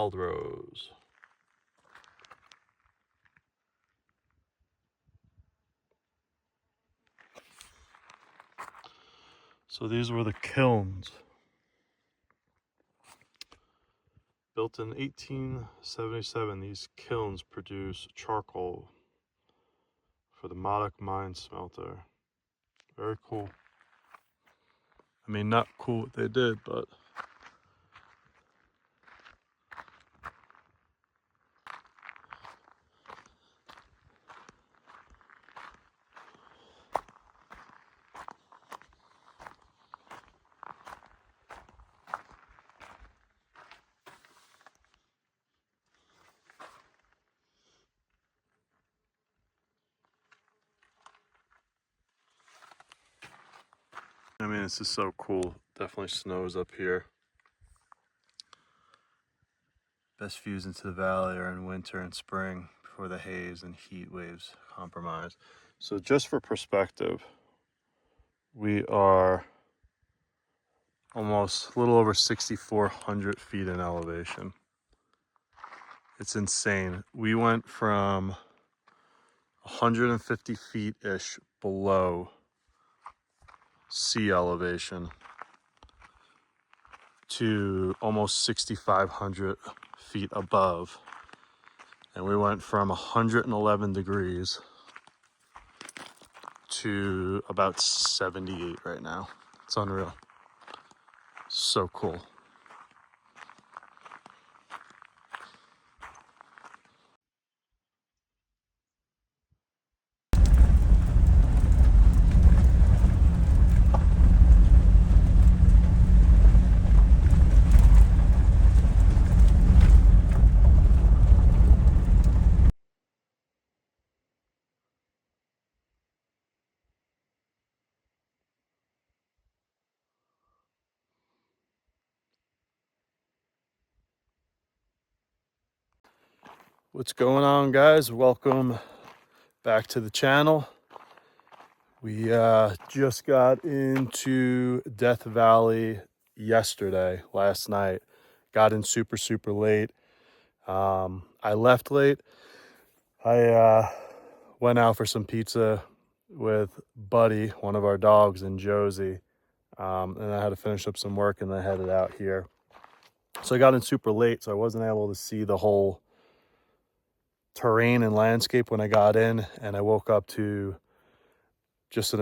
wild rose. So these were the kilns. Built in 1877, these kilns produce charcoal for the Modoc mine smelter. Very cool. I mean, not cool what they did, but I mean, this is so cool. Definitely snows up here. Best views into the valley are in winter and spring before the haze and heat waves compromise. So just for perspective, we are almost a little over 6,400 feet in elevation. It's insane. We went from 150 feet-ish below sea elevation to almost 6,500 feet above. And we went from 111 degrees to about 78 right now. It's unreal. So cool. What's going on, guys? Welcome back to the channel. We just got into Death Valley last night. Got in super late. I left late. I went out for some pizza with Buddy, one of our dogs, and Josie. And I had to finish up some work and then headed out here. So I got in super late, so I wasn't able to see the whole terrain and landscape when I got in, and I woke up to just an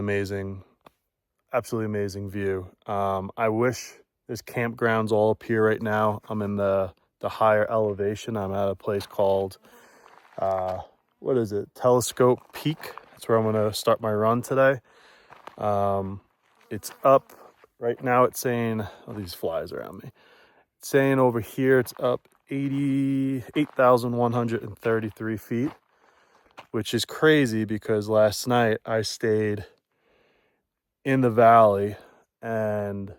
absolutely amazing view. I wish there's campgrounds all up here right now. I'm in the higher elevation. I'm at a place called what is it? Telescope Peak. That's where I'm gonna start my run today. It's up right now. It's saying, oh, these flies around me. It's saying over here it's up 88,133 feet, which is crazy because last night I stayed in the valley and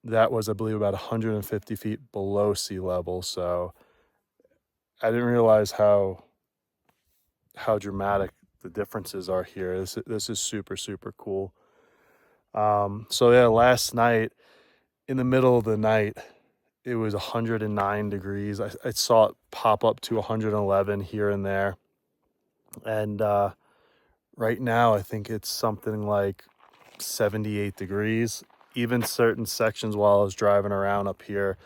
that was, I believe, about 150 feet below sea level. So I didn't realize how dramatic the differences are here. This is super cool. So yeah, last night in the middle of the night, it was 109 degrees. I saw it pop up to 111 here and there. And right now, I think it's something like 78 degrees. Even certain sections while I was driving around up here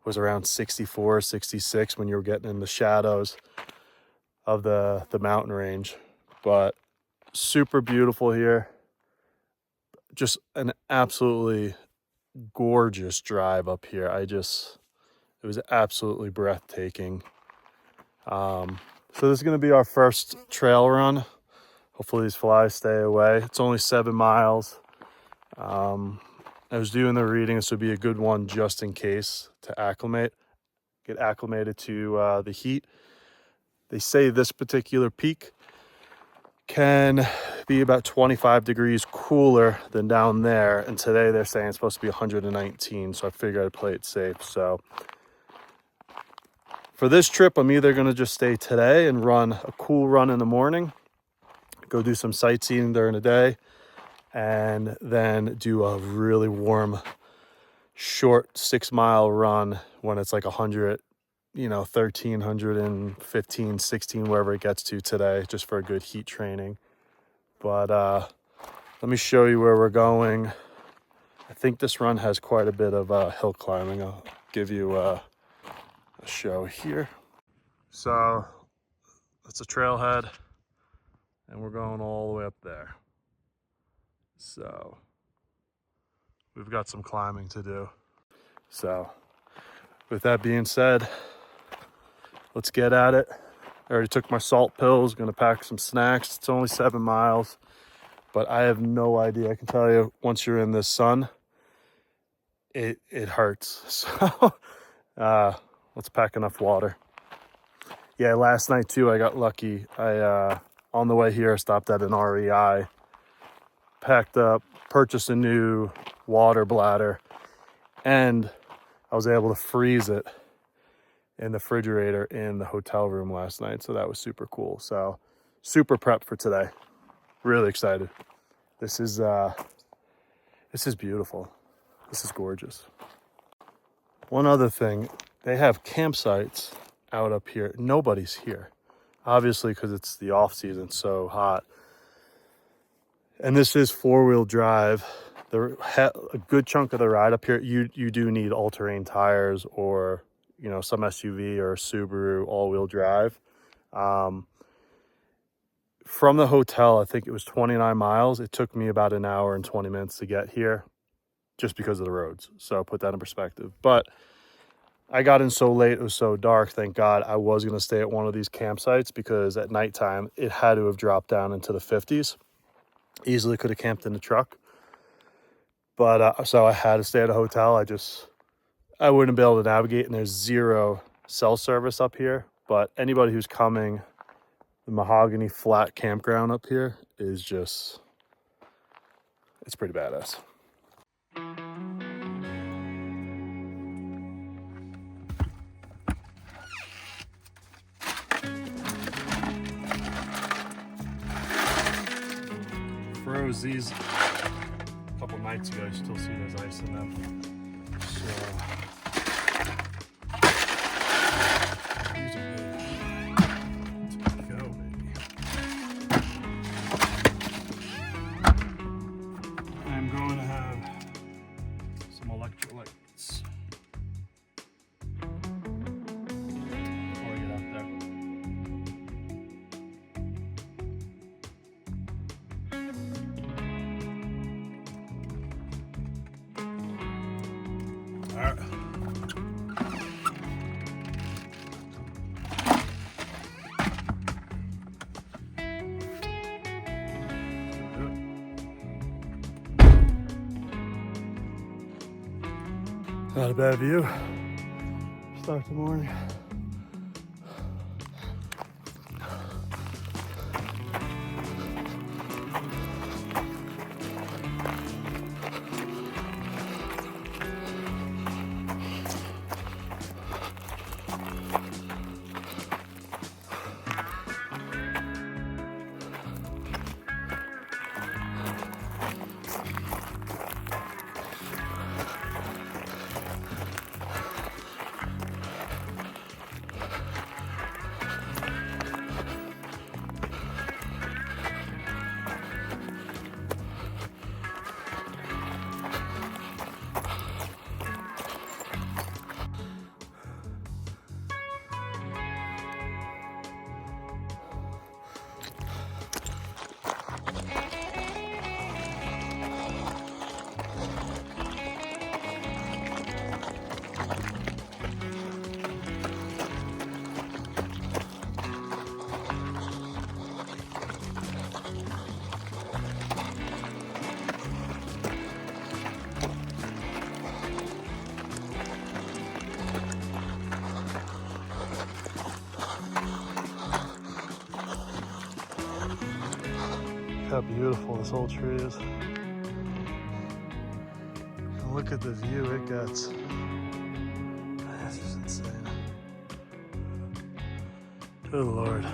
was around 64, 66 when you were getting in the shadows of the mountain range. But super beautiful here. Just an absolutely gorgeous drive up here. It was absolutely breathtaking. So this is going to be our first trail run. Hopefully these flies stay away. It's only 7 miles. I was doing the reading. This would be a good one just in case to get acclimated to the heat. They say this particular peak can be about 25 degrees cooler than down there. And today they're saying it's supposed to be 119. So I figured I'd play it safe. So for this trip, I'm either going to just stay today and run a cool run in the morning, go do some sightseeing during the day, and then do a really warm, short 6 mile run when it's like 100 you know, 1315, 16, wherever it gets to today, just for a good heat training. But let me show you where we're going. I think this run has quite a bit of hill climbing. I'll give you a show here. So that's a trailhead, and we're going all the way up there. So we've got some climbing to do. So with that being said, let's get at it. I already took my salt pills, gonna pack some snacks. It's only 7 miles, but I have no idea. I can tell you, once you're in the sun, it hurts. So let's pack enough water. Yeah, last night too, I got lucky. I on the way here, I stopped at an REI, packed up, purchased a new water bladder, and I was able to freeze it in the refrigerator in the hotel room last night. So that was super cool. So super prepped for today. Really excited. This is beautiful. This is gorgeous. One other thing, they have campsites out up here. Nobody's here, obviously, because it's the off season, so hot. And this is 4-wheel drive. A good chunk of the ride up here, you do need all-terrain tires, or you know, some SUV or Subaru all-wheel drive. From the hotel, I think it was 29 miles. It took me about an hour and 20 minutes to get here, just because of the roads. So put that in perspective. But I got in so late, it was so dark, thank God. I was going to stay at one of these campsites, because at nighttime it had to have dropped down into the 50s. Easily could have camped in the truck. But so I had to stay at a hotel. I wouldn't be able to navigate, and there's zero cell service up here. But anybody who's coming, the mahogany flat campground up here is just, it's pretty badass. Froze these a couple nights ago. You still see there's ice in them. So these are good. Let's go, baby. I'm going to have some electrolytes before I get out there. All right. Not a bad view. Start the morning. How beautiful this whole tree is. And look at the view it gets. This is insane. Good Lord.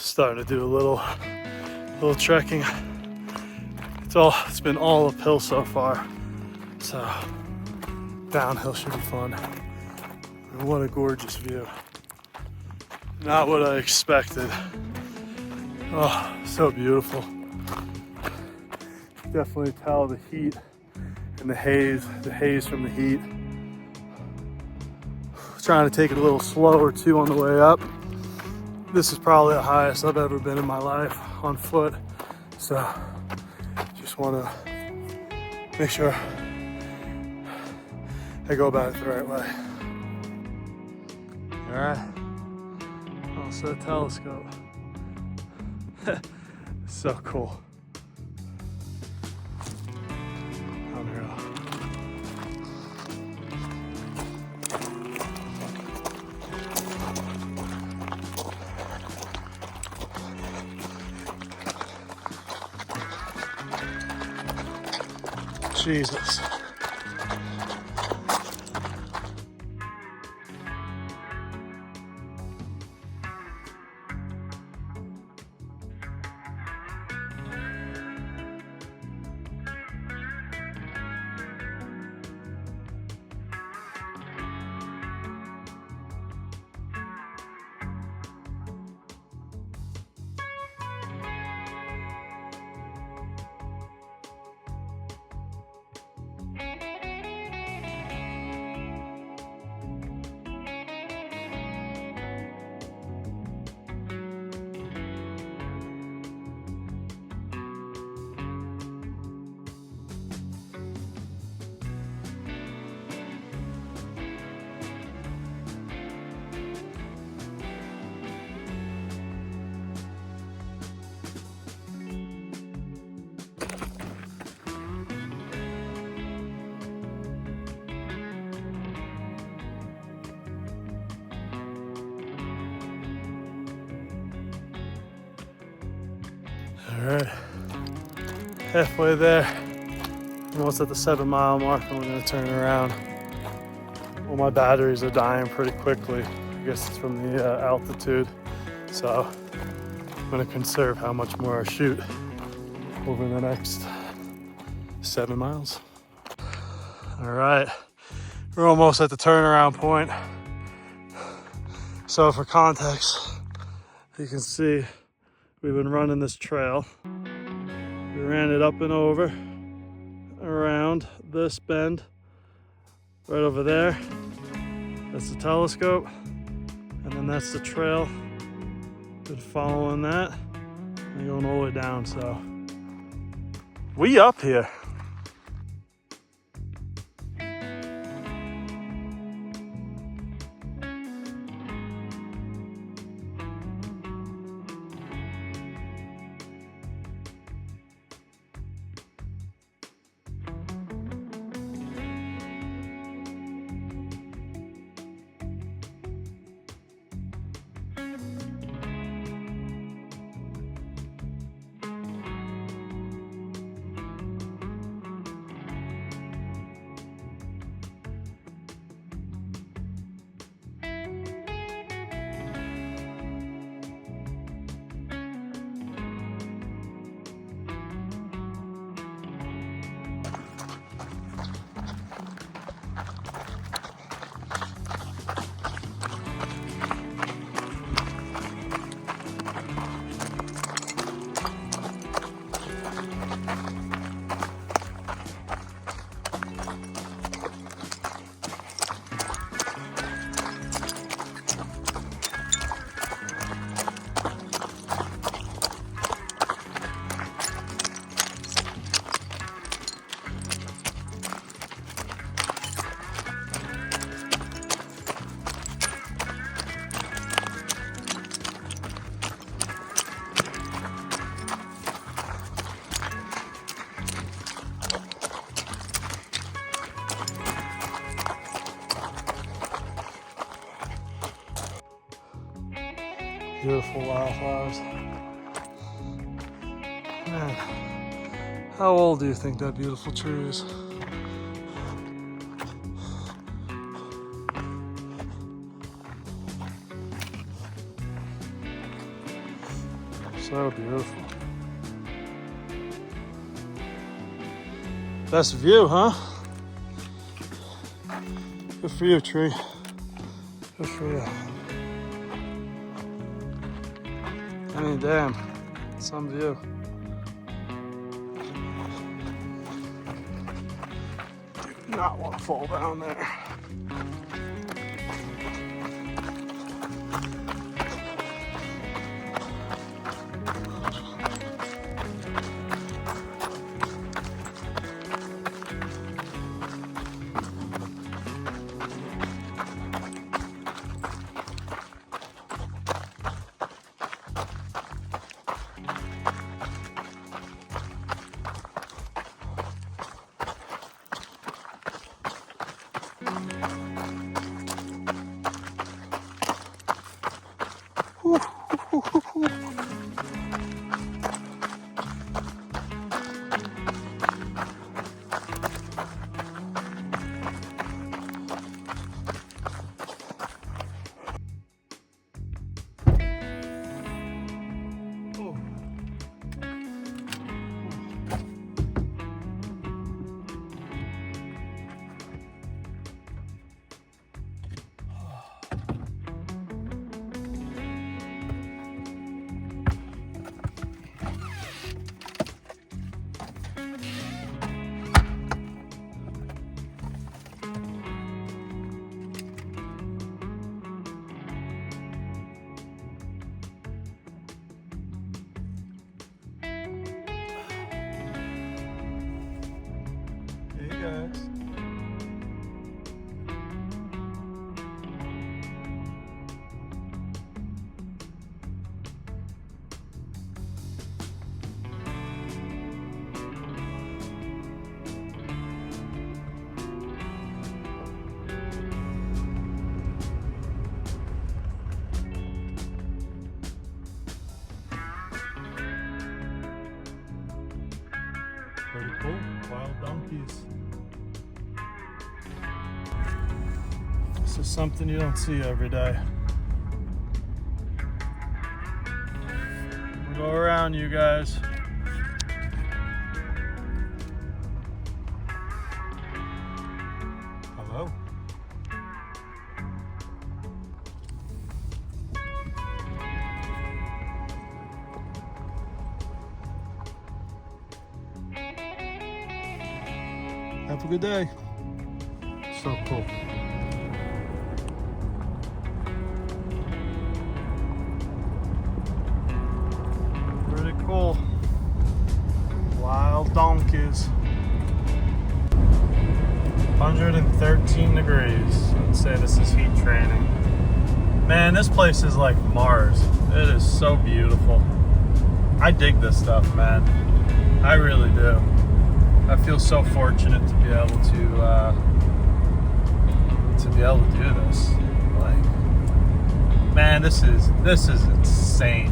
Starting to do a little trekking. It's been all uphill so far, so downhill should be fun. And what a gorgeous view. Not what I expected. Oh, so beautiful. Definitely tell the heat and the haze from the heat. Trying to take it a little slower too on the way up. This is probably the highest I've ever been in my life on foot. So just want to make sure I go about it the right way. All right, also a telescope. So cool. Unreal. Jesus. All right, halfway there. Almost at the 7-mile mark, and we're gonna turn around. Well, my batteries are dying pretty quickly. I guess it's from the altitude. So I'm gonna conserve how much more I shoot over the next 7 miles. All right, we're almost at the turnaround point. So for context, you can see we've been running this trail. We ran it up and over, around this bend, right over there. That's the telescope, and then that's the trail. Been following that and going all the way down, so we up here. Beautiful wildflowers. Man, how old do you think that beautiful tree is? So beautiful. Best view, huh? Good for you, tree. Good for you. I mean, damn, some view. Do not want to fall down there. Guys. Pretty cool. Wild donkeys. This is something you don't see every day. Go around, you guys. Hello. Have a good day. So cool. Pretty cool. Wild donkeys. 113 degrees. Let's say this is heat training. Man, this place is like Mars. It is so beautiful. I dig this stuff, man. I really do. I feel so fortunate to be able to do this. Like, man, this is insane.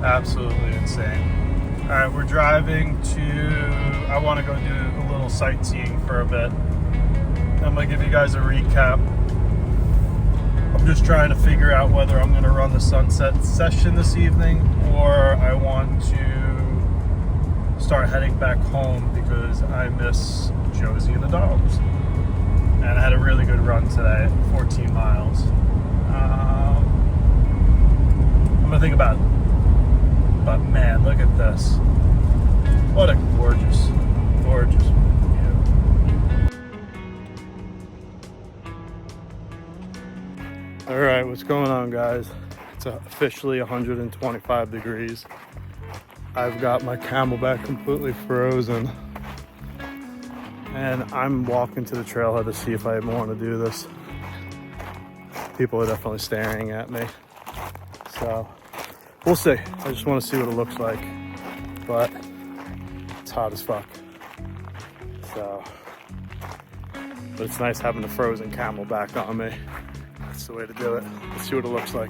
Absolutely insane. All right, we're driving to. I want to go do a little sightseeing for a bit. I'm gonna give you guys a recap. I'm just trying to figure out whether I'm gonna run the sunset session this evening or I want to start heading back home because I miss Josie and the dogs. And I had a really good run today, 14 miles. I'm gonna think about it. But man, look at this. What a gorgeous, gorgeous view. All right, what's going on, guys? It's officially 125 degrees. I've got my Camelback completely frozen. And I'm walking to the trailhead to see if I even want to do this. People are definitely staring at me. So, we'll see. I just want to see what it looks like. But it's hot as fuck. So, but it's nice having the frozen Camelback on me. That's the way to do it. Let's see what it looks like.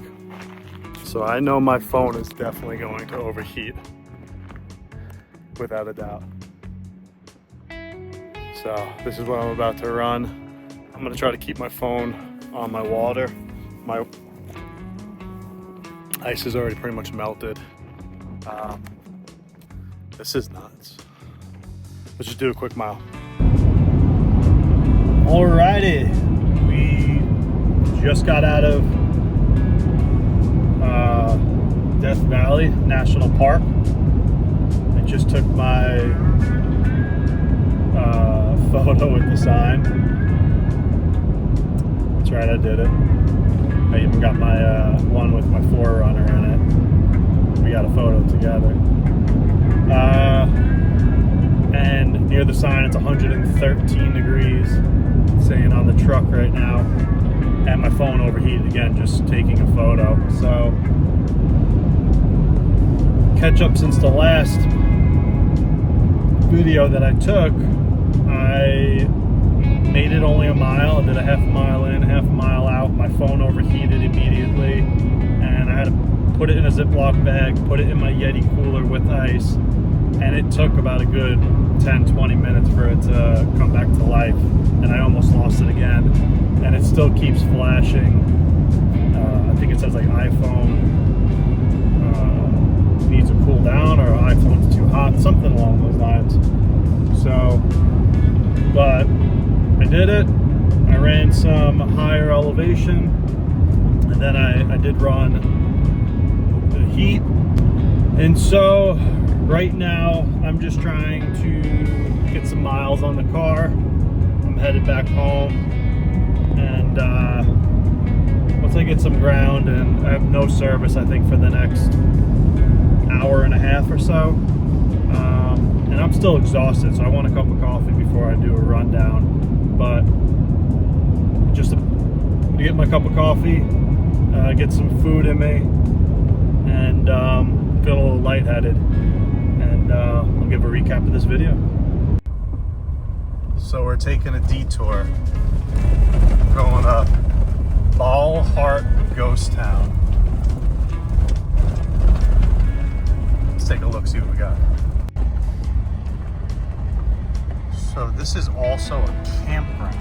So I know my phone is definitely going to overheat. Without a doubt. So this is what I'm about to run. I'm gonna try to keep my phone on my water. My ice is already pretty much melted. Um, this is nuts. Let's just do a quick mile. Alrighty, we just got out of Death Valley National Park. I just took my photo with the sign. That's right, I did it. I even got my one with my Forerunner in it. We got a photo together. And near the sign, it's 113 degrees, saying on the truck right now. And my phone overheated again, just taking a photo. So, catch up since the last video that I took. I made it only a mile. I did a half mile in, half mile out. My phone overheated immediately, and I had to put it in a Ziploc bag, put it in my Yeti cooler with ice, and it took about a good 10-20 minutes for it to come back to life, and I almost lost it again, and it still keeps flashing. I think it says like iPhone needs to cool down, or iPhone's too hot, something along those lines. So, but I did it. I ran some higher elevation, and then I did run the heat. And so right now I'm just trying to get some miles on the car. I'm headed back home, and once I get some ground, and I have no service I think for the next hour and a half or so, and I'm still exhausted, so I want a cup of coffee before I do a rundown. But just to get my cup of coffee, get some food in me, and feel a little lightheaded, and I'll give a recap of this video. So we're taking a detour, going up Ball Heart Ghost Town. Let's take a look, see what we got. So this is also a campground.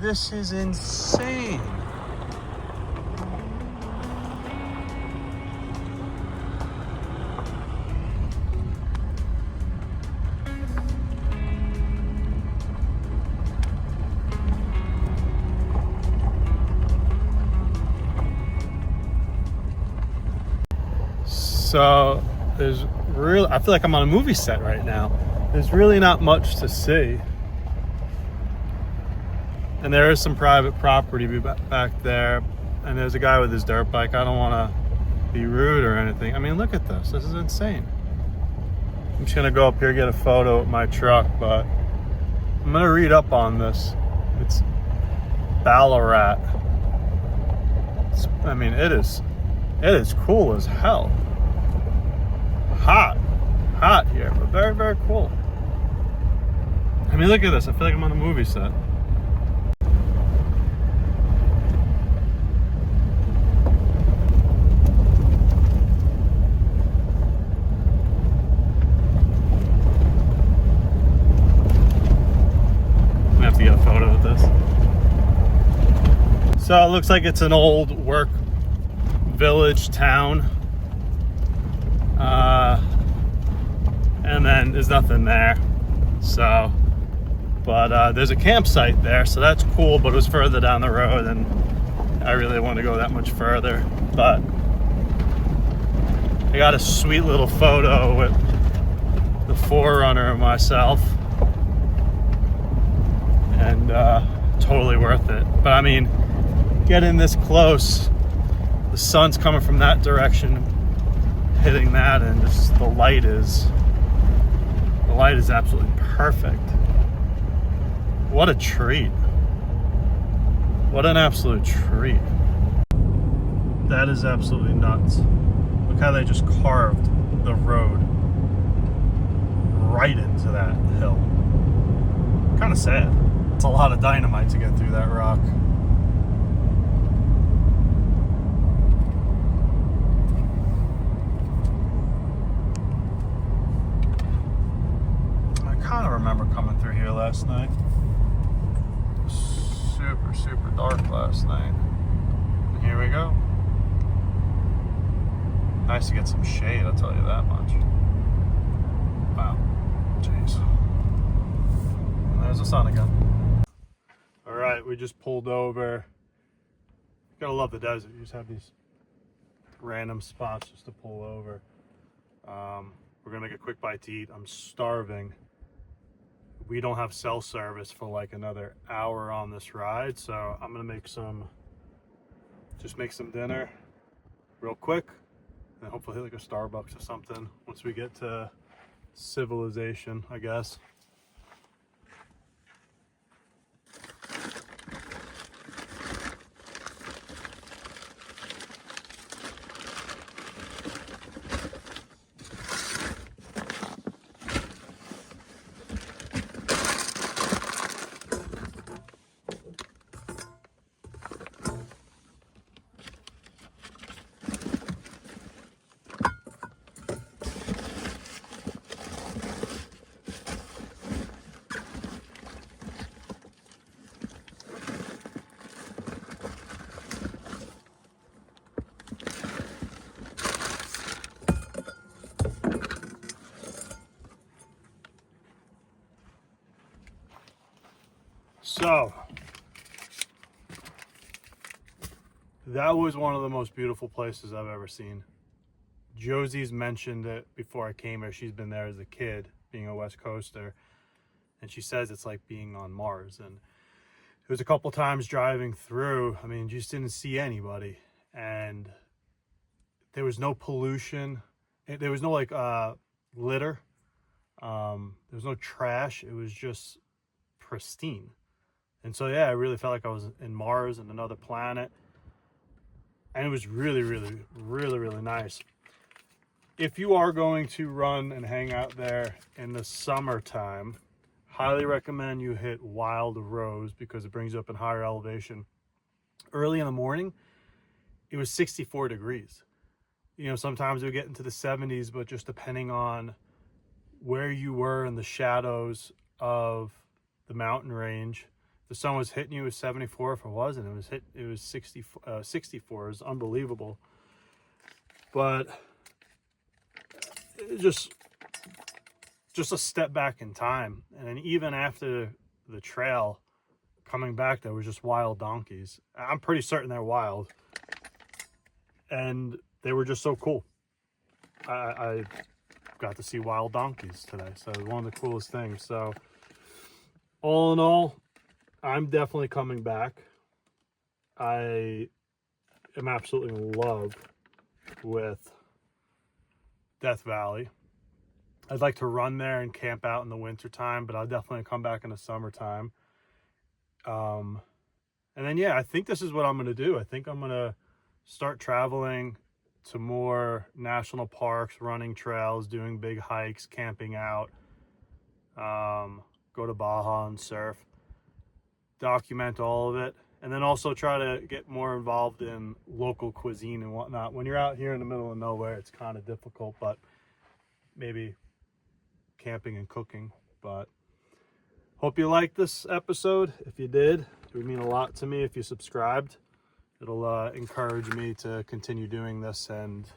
This is insane. So there's really, I feel like I'm on a movie set right now. There's really not much to see. And there is some private property back there. And there's a guy with his dirt bike. I don't want to be rude or anything. I mean, look at this. This is insane. I'm just going to go up here, get a photo of my truck. But I'm going to read up on this. It's Ballarat. I mean, it is cool as hell. Hot here, but very, very cool. I mean, look at this. I feel like I'm on a movie set. I have to get a photo of this. So it looks like it's an old work village town. And then there's nothing there. So, but there's a campsite there, so that's cool, but it was further down the road, and I really want to go that much further. But I got a sweet little photo with the Forerunner of myself, and totally worth it. But I mean, getting this close, the sun's coming from that direction, hitting that, and just the light is absolutely perfect. What a treat. What an absolute treat. That is absolutely nuts. Look how they just carved the road right into that hill. Kind of sad. It's a lot of dynamite to get through that rock. I kind of remember coming through here last night. super, super dark last night. And here we go. Nice to get some shade, I'll tell you that much. Wow. Jeez. And there's the sun again. All right, we just pulled over. Gotta love the desert. You just have these random spots just to pull over. We're gonna make a quick bite to eat. I'm starving. We don't have cell service for like another hour on this ride, so I'm gonna make some dinner real quick, and hopefully hit like a Starbucks or something once we get to civilization, I guess. So, that was one of the most beautiful places I've ever seen. Josie's mentioned it before I came here. She's been there as a kid, being a West Coaster, and she says it's like being on Mars. And it was a couple times driving through, I mean, just didn't see anybody, and there was no pollution. There was no like litter. There was no trash. It was just pristine. And so, yeah, I really felt like I was in Mars and another planet. And it was really, really, really, really nice. If you are going to run and hang out there in the summertime, highly recommend you hit Wild Rose because it brings you up in higher elevation. Early in the morning, it was 64 degrees. You know, sometimes it would get into the 70s, but just depending on where you were in the shadows of the mountain range, the sun was hitting you, it was 74. If it wasn't, it was 64. 64. It was unbelievable. But it just a step back in time. And then even after the trail, coming back, there was just wild donkeys. I'm pretty certain they're wild. And they were just so cool. I got to see wild donkeys today. So it was one of the coolest things. So all in all, I'm definitely coming back. I am absolutely in love with Death Valley. I'd like to run there and camp out in the wintertime, but I'll definitely come back in the summertime. And then, yeah, I think this is what I'm going to do. I think I'm going to start traveling to more national parks, running trails, doing big hikes, camping out, go to Baja and surf, document all of it, and then also try to get more involved in local cuisine and whatnot. When you're out here in the middle of nowhere, it's kind of difficult, but maybe camping and cooking. But hope you liked this episode. If you did, it would mean a lot to me if you subscribed. It'll encourage me to continue doing this and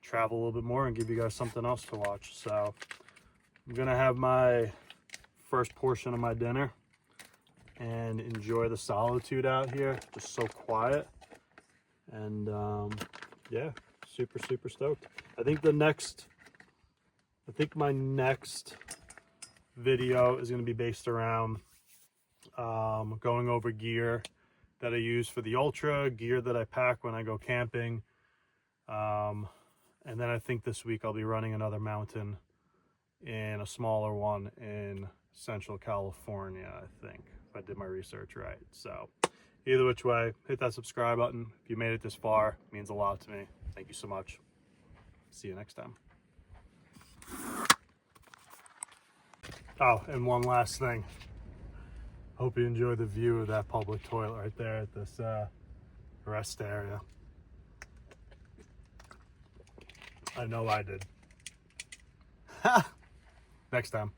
travel a little bit more and give you guys something else to watch. So I'm gonna have my first portion of my dinner and enjoy the solitude out here. Just so quiet. And yeah, super, super stoked. I think my next video is going to be based around going over gear that I use for the Ultra, gear that I pack when I go camping. And then I think this week I'll be running another mountain in a smaller one in Central California, I think, if I did my research right. So either which way, hit that subscribe button. If you made it this far, it means a lot to me. Thank you so much. See you next time. Oh, and one last thing. Hope you enjoy the view of that public toilet right there at this rest area. I know I did. Next time.